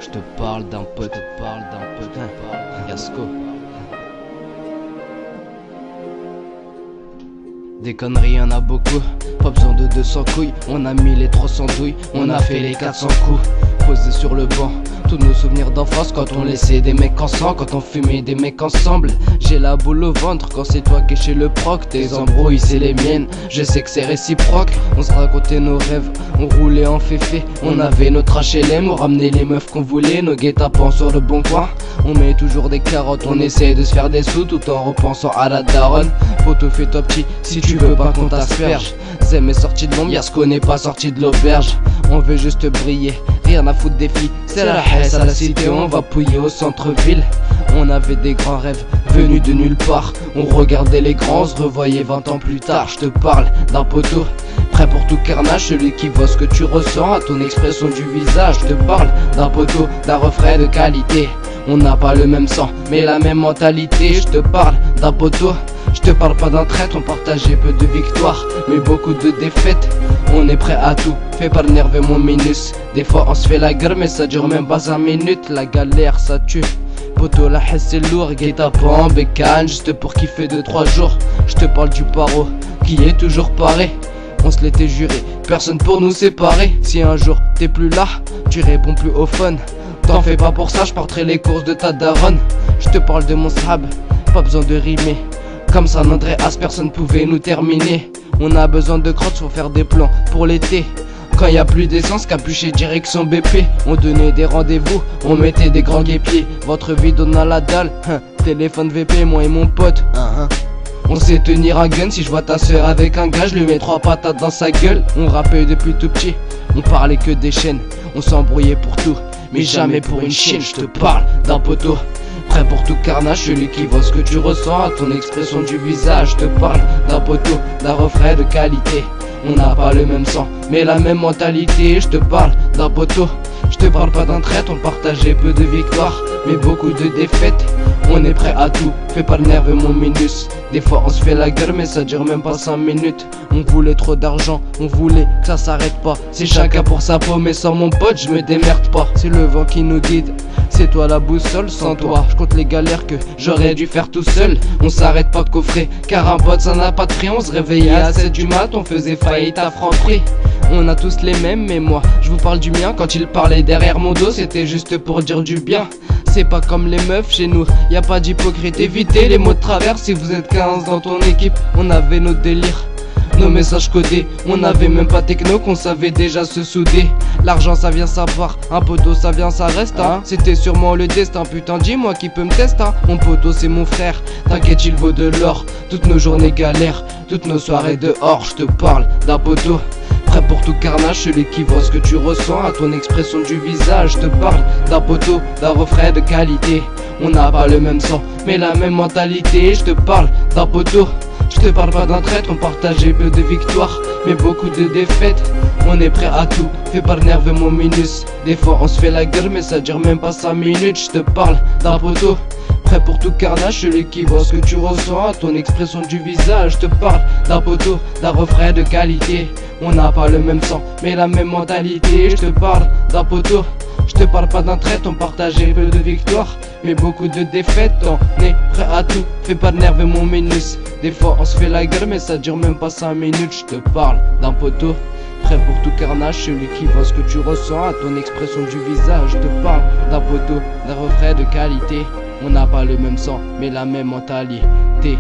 Je te parle d'un pote, Yasko. Des conneries, y'en a beaucoup. Pas besoin de 200 couilles. On a mis les 300 douilles. On a fait les 400 coups. Posé sur le banc. Tous nos souvenirs d'enfance quand on laissait des mecs ensemble, quand on fumait des mecs ensemble. J'ai la boule au ventre quand c'est toi qui es chez le proc. Tes embrouilles c'est les miennes, je sais que c'est réciproque. On se racontait nos rêves, on roulait en féfé. On avait notre HLM, on ramenait les meufs qu'on voulait. Nos guet-apens sur le bon coin. On met toujours des carottes, on essaie de se faire des sous tout en repensant à la daronne. Poto fais-toi petit si tu veux pas qu'on t'asperge. Zem est sorti de l'ombre, Yasko n'est pas sorti de l'auberge. On veut juste briller, rien à foutre des filles. C'est la haisse à la cité, on va pouiller au centre-ville. On avait des grands rêves venus de nulle part. On regardait les grands, on se revoyait 20 ans plus tard. Je te parle d'un poteau prêt pour tout carnage, celui qui voit ce que tu ressens à ton expression du visage. Je te parle d'un poteau, d'un refrain de qualité. On n'a pas le même sang, mais la même mentalité. Je te parle d'un poteau, je te parle pas d'un traître. On partageait peu de victoires, mais beaucoup de défaites. On est prêt à tout, fais pas l'énerver mon minus. Des fois on se fait la gueule mais ça dure même pas 5 minutes. La galère ça tue. Poto la haisse c'est lourd, guet-apens, bécane, juste pour kiffer 2-3 jours. Je te parle du paro, qui est toujours paré. On se l'était juré, personne pour nous séparer. Si un jour t'es plus là, tu réponds plus au phone. T'en fais pas pour ça, je porterai les courses de ta daronne. Je te parle de mon sahab, pas besoin de rimer. Comme ça Andreas, personne pouvait nous terminer. On a besoin de crottes pour faire des plans pour l'été. Quand y a plus d'essence, capuché direction BP. On donnait des rendez-vous, on mettait des grands guépiers. Votre vie donne à la dalle, téléphone VP, moi et mon pote. On sait tenir un gun, si je vois ta soeur avec un gars, je lui mets 3 patates dans sa gueule. On rappait depuis tout petit, on parlait que des chaînes. On s'embrouillait pour tout, mais jamais pour une chienne. Je te parle d'un poteau prêt pour tout carnage, celui qui voit ce que tu ressens à ton expression du visage. Je te parle d'un poteau, d'un refrain de qualité. On n'a pas le même sang, mais la même mentalité. Je te parle d'un poteau, je te parle pas d'un traître. On partageait peu de victoires, mais beaucoup de défaites. On est prêt à tout, fais pas le nerveux mon minus. Des fois on se fait la gueule mais ça dure même pas 5 minutes. On voulait trop d'argent, on voulait que ça s'arrête pas. C'est chacun pour sa peau mais sans mon pote je me démerde pas. C'est le vent qui nous guide, c'est toi la boussole. Sans toi je compte les galères que j'aurais dû faire tout seul. On s'arrête pas de coffrer, car un pote ça n'a pas de prix. On se réveillait à 7 du mat, on faisait faillite à Franprix. On a tous les mêmes mais moi je vous parle du mien. Quand il parlait derrière mon dos c'était juste pour dire du bien. C'est pas comme les meufs chez nous, y a pas d'hypocrite. Évitez les mots de travers si vous êtes 15 dans ton équipe. On avait nos délires, nos messages codés. On n'avait même pas techno qu'on savait déjà se souder. L'argent ça vient ça part, un poteau ça vient ça reste C'était sûrement le destin, putain dis-moi qui peut me tester Mon poteau c'est mon frère, t'inquiète il vaut de l'or. Toutes nos journées galères, toutes nos soirées dehors. Je te parle d'un poteau prêt pour tout carnage, celui qui voit ce que tu ressens à ton expression du visage. Je te parle d'un poteau, d'un refrain de qualité. On n'a pas le même sang, mais la même mentalité. Je te parle d'un poteau, je te parle pas d'un traître. On partageait peu de victoires, mais beaucoup de défaites. On est prêt à tout, fais pas le nerveux mon minus. Des fois on se fait la gueule mais ça dure même pas 5 minutes. Je te parle d'un poteau prêt pour tout carnage, celui qui voit ce que tu ressens à ton expression du visage. Je te parle d'un poteau, d'un refrain de qualité. On n'a pas le même sang, mais la même mentalité. Je te parle d'un poteau, je te parle pas d'un traître. On partageait peu de victoires, mais beaucoup de défaites. On est prêt à tout, fais pas de nerveux mon minus. Des fois on se fait la gueule mais ça dure même pas 5 minutes. Je te parle d'un poteau prêt pour tout carnage, celui qui voit ce que tu ressens à ton expression du visage. Je te parle d'un poteau, d'un refrain de qualité. On n'a pas le même sang, mais la même mentalité.